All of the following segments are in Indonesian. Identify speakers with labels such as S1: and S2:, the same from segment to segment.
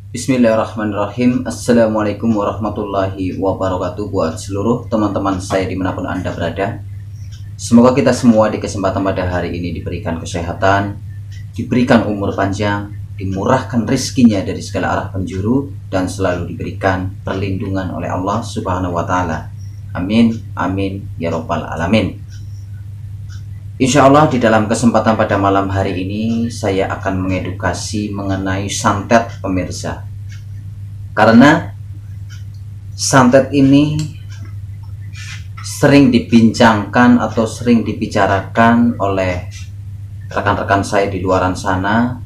S1: Bismillahirrahmanirrahim. Assalamualaikum warahmatullahi wabarakatuh buat seluruh teman-teman saya dimanapun Anda berada. Semoga kita semua di kesempatan pada hari ini diberikan kesehatan, diberikan umur panjang, dimurahkan rezekinya dari segala arah penjuru, dan selalu diberikan perlindungan oleh Allah Subhanahu wa Ta'ala. Amin, amin, ya Rabbal 'Alamin. Insya Allah di dalam kesempatan pada malam hari ini saya akan mengedukasi mengenai santet pemirsa. Karena santet ini sering dibincangkan atau sering dibicarakan oleh rekan-rekan saya di luaran sana.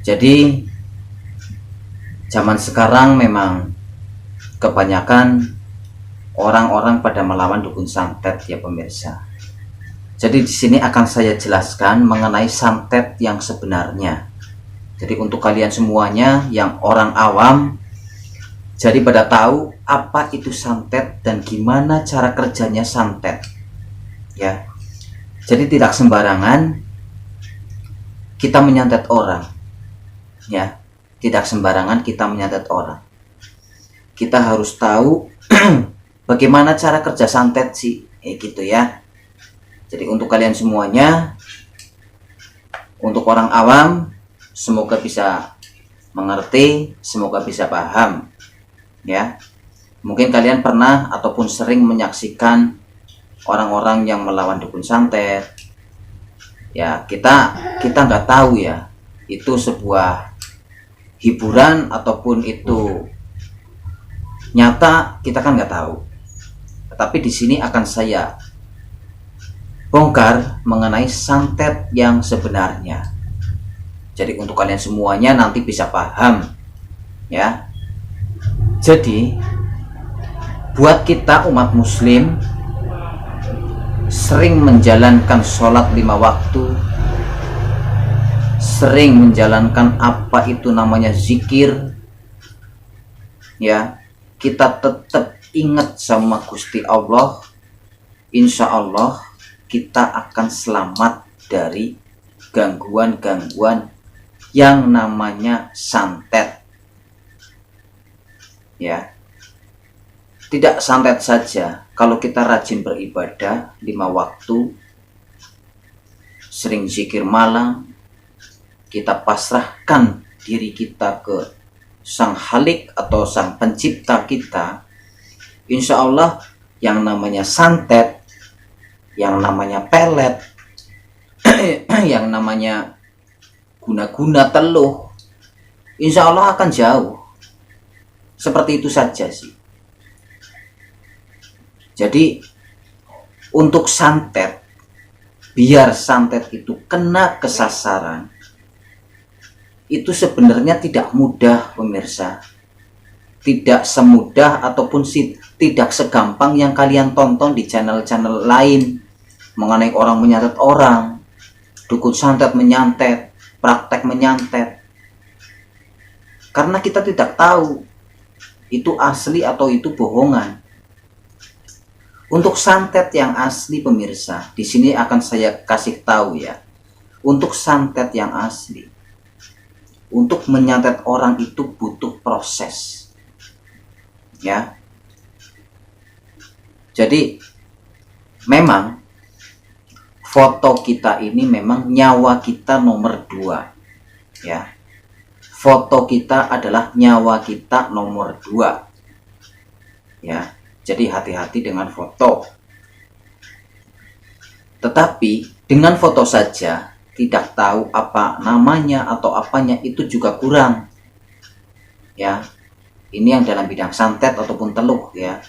S1: Jadi zaman sekarang memang kebanyakan orang-orang pada melawan dukun santet ya pemirsa. Jadi di sini akan saya jelaskan mengenai santet yang sebenarnya. Jadi untuk kalian semuanya yang orang awam, jadi pada tahu apa itu santet dan gimana cara kerjanya santet. Ya. Jadi tidak sembarangan kita menyantet orang. Ya. Tidak sembarangan kita menyantet orang. Kita harus tahu bagaimana cara kerja santet sih, gitu ya. Jadi untuk kalian semuanya, untuk orang awam, semoga bisa mengerti, semoga bisa paham, ya. Mungkin kalian pernah ataupun sering menyaksikan orang-orang yang melawan dukun santet. Ya, kita nggak tahu ya, itu sebuah hiburan ataupun itu nyata, kita kan nggak tahu. Tetapi di sini akan saya bongkar mengenai santet yang sebenarnya. Jadi untuk kalian semuanya nanti bisa paham ya. Jadi buat kita umat muslim sering menjalankan sholat 5 waktu, sering menjalankan apa itu namanya zikir ya, kita tetap ingat sama Gusti Allah, insya Allah kita akan selamat dari gangguan-gangguan yang namanya santet. Ya. Tidak santet saja, kalau kita rajin beribadah 5 waktu, sering zikir malam, kita pasrahkan diri kita ke Sang Khalik atau Sang Pencipta kita, insya Allah yang namanya santet, yang namanya pelet, yang namanya guna-guna teluh, insya Allah akan jauh. Seperti itu saja sih. Jadi untuk santet, biar santet itu kena kesasaran, itu sebenarnya tidak mudah pemirsa. Tidak semudah ataupun tidak segampang yang kalian tonton di channel-channel lain mengenai orang menyantet orang, dukun santet menyantet, praktek menyantet. Karena kita tidak tahu itu asli atau itu bohongan. Untuk santet yang asli pemirsa, di sini akan saya kasih tahu ya. Untuk santet yang asli, untuk menyantet orang itu butuh proses. Ya. Jadi memang foto kita ini memang nyawa kita nomor 2 ya. Foto kita adalah nyawa kita nomor 2 ya. Jadi hati-hati dengan foto. Tetapi dengan foto saja tidak tahu apa namanya atau apanya itu juga kurang ya. Ini yang dalam bidang santet ataupun teluh ya.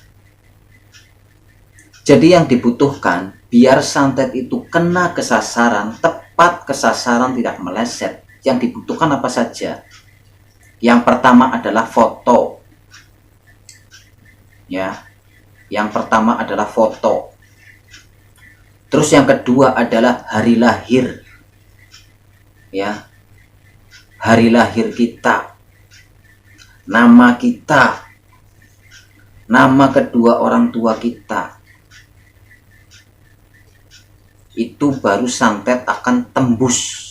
S1: Jadi yang dibutuhkan biar santet itu kena kesasaran, tepat kesasaran, tidak meleset. Yang dibutuhkan apa saja? Yang pertama adalah foto. Ya. Yang pertama adalah foto. Terus yang kedua adalah hari lahir. Ya. Hari lahir kita. Nama kita. Nama kedua orang tua kita. Itu baru santet akan tembus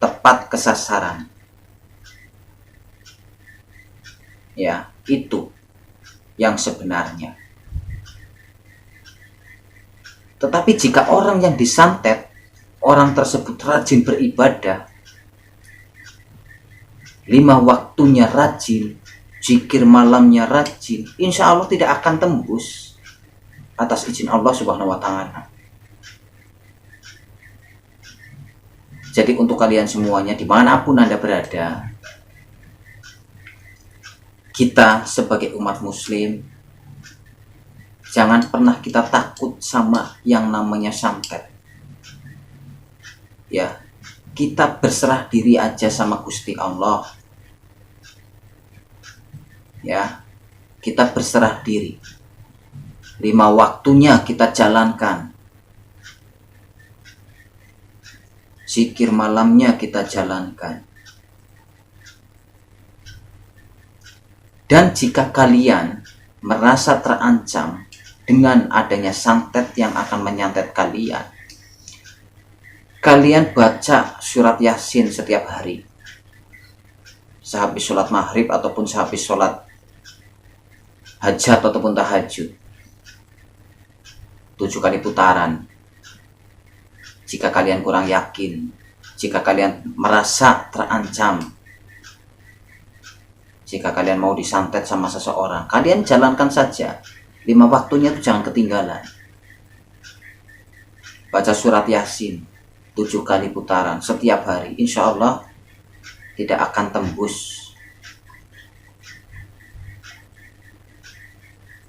S1: tepat kesasaran. Ya, itu yang sebenarnya. Tetapi jika orang yang disantet, orang tersebut rajin beribadah, 5 waktunya rajin, zikir malamnya rajin, insya Allah tidak akan tembus atas izin Allah Subhanahu wa Ta'ala. Jadi untuk kalian semuanya, dimanapun Anda berada, kita sebagai umat muslim, jangan pernah kita takut sama yang namanya santet. Ya, kita berserah diri aja sama Gusti Allah. Ya, kita berserah diri. 5 waktunya kita jalankan. Zikir malamnya kita jalankan. Dan jika kalian merasa terancam dengan adanya santet yang akan menyantet kalian, kalian baca surat Yasin setiap hari. Sehabis sholat maghrib ataupun sehabis sholat hajat ataupun tahajud. 7 kali putaran. Jika kalian kurang yakin, jika kalian merasa terancam, jika kalian mau disantet sama seseorang, kalian jalankan saja. 5 waktunya itu jangan ketinggalan. Baca surat Yasin 7 kali putaran setiap hari, insya Allah tidak akan tembus.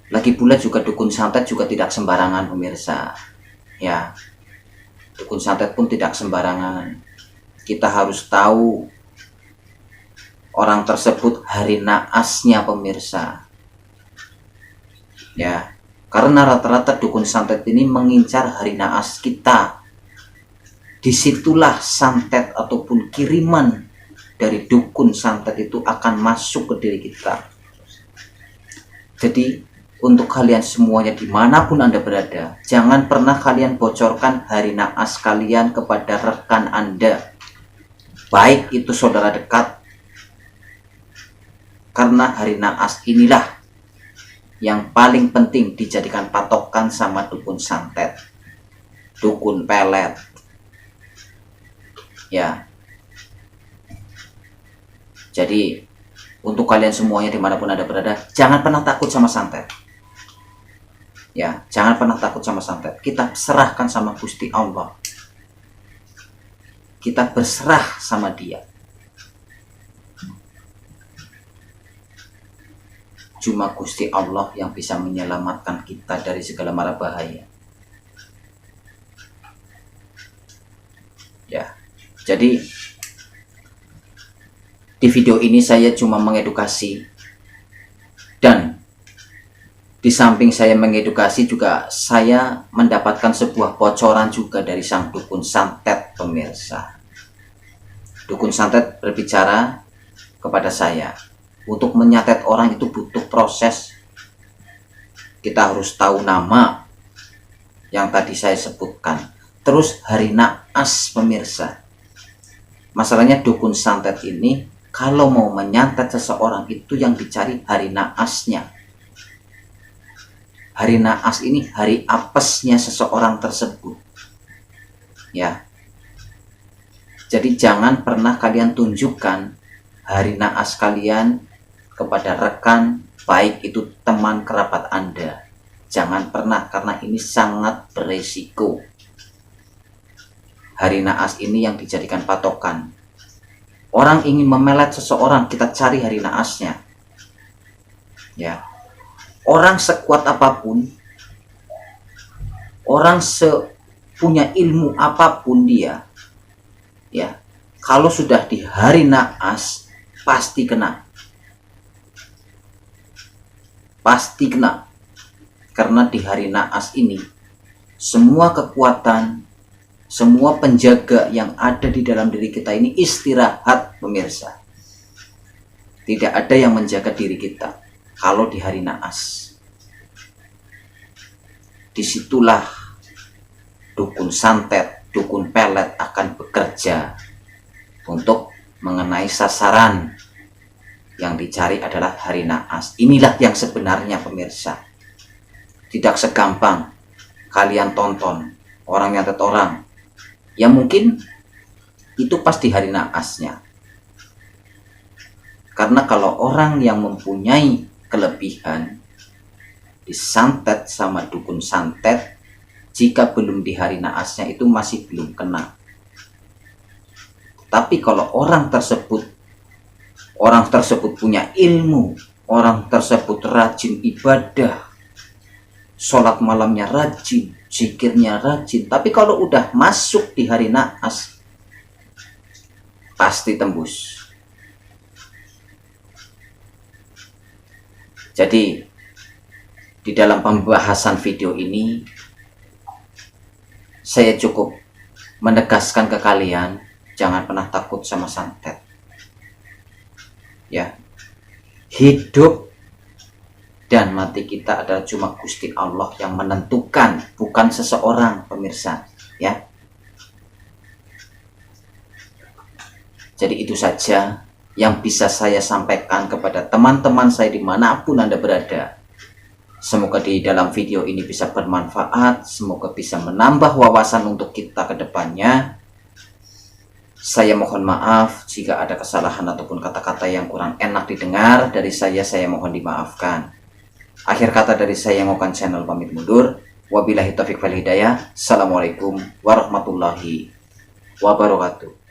S1: Lagi pula juga dukun santet juga tidak sembarangan pemirsa. Ya, dukun santet pun tidak sembarangan. Kita harus tahu orang tersebut hari naasnya pemirsa. Ya, karena rata-rata dukun santet ini mengincar hari naas kita. Disitulah santet ataupun kiriman dari dukun santet itu akan masuk ke diri kita. Jadi untuk kalian semuanya dimanapun Anda berada, jangan pernah kalian bocorkan hari naas kalian kepada rekan Anda, baik itu saudara dekat, karena hari naas inilah yang paling penting dijadikan patokan sama dukun santet, dukun pelet. Ya, jadi untuk kalian semuanya dimanapun Anda berada, jangan pernah takut sama santet. Ya, jangan pernah takut sama santet. Kita serahkan sama Gusti Allah. Kita berserah sama Dia. Cuma Gusti Allah yang bisa menyelamatkan kita dari segala mara bahaya. Ya, jadi di video ini saya cuma mengedukasi, dan di samping saya mengedukasi juga saya mendapatkan sebuah bocoran juga dari sang dukun santet pemirsa. Dukun santet berbicara kepada saya, untuk menyatet orang itu butuh proses. Kita harus tahu nama yang tadi saya sebutkan. Terus hari naas pemirsa. Masalahnya dukun santet ini kalau mau menyantet seseorang itu yang dicari hari naasnya. Hari naas ini hari apesnya seseorang tersebut. Ya. Jadi jangan pernah kalian tunjukkan hari naas kalian kepada rekan, baik itu teman kerabat Anda. Jangan pernah, karena ini sangat beresiko. Hari naas ini yang dijadikan patokan. Orang ingin memelet seseorang, kita cari hari naasnya. Ya. Orang sekuat apapun, orang punya ilmu apapun dia, ya, kalau sudah di hari naas pasti kena. Pasti kena. Karena di hari naas ini semua kekuatan, semua penjaga yang ada di dalam diri kita ini istirahat pemirsa. Tidak ada yang menjaga diri kita kalau di hari naas. Disitulah dukun santet, dukun pelet akan bekerja untuk mengenai sasaran. Yang dicari adalah hari naas. Inilah yang sebenarnya pemirsa. Tidak segampang kalian tonton orang nyatet orang. Ya mungkin itu pasti hari naasnya. Karena kalau orang yang mempunyai kelebihan disantet sama dukun santet, jika belum di hari naasnya itu masih belum kena. Tapi kalau orang tersebut punya ilmu, orang tersebut rajin ibadah, sholat malamnya rajin, zikirnya rajin, tapi kalau udah masuk di hari naas pasti tembus. Jadi di dalam pembahasan video ini saya cukup menegaskan ke kalian, jangan pernah takut sama santet. Ya, hidup dan mati kita adalah cuma Gusti Allah yang menentukan, bukan seseorang, pemirsa. Ya, jadi itu saja yang bisa saya sampaikan kepada teman-teman saya dimanapun Anda berada. Semoga di dalam video ini bisa bermanfaat, semoga bisa menambah wawasan untuk kita ke depannya. Saya mohon maaf jika ada kesalahan ataupun kata-kata yang kurang enak didengar dari saya mohon dimaafkan. Akhir kata dari saya yang Ngokan Channel pamit mundur. Wabillahi taufiq wal hidayah. Assalamualaikum warahmatullahi wabarakatuh.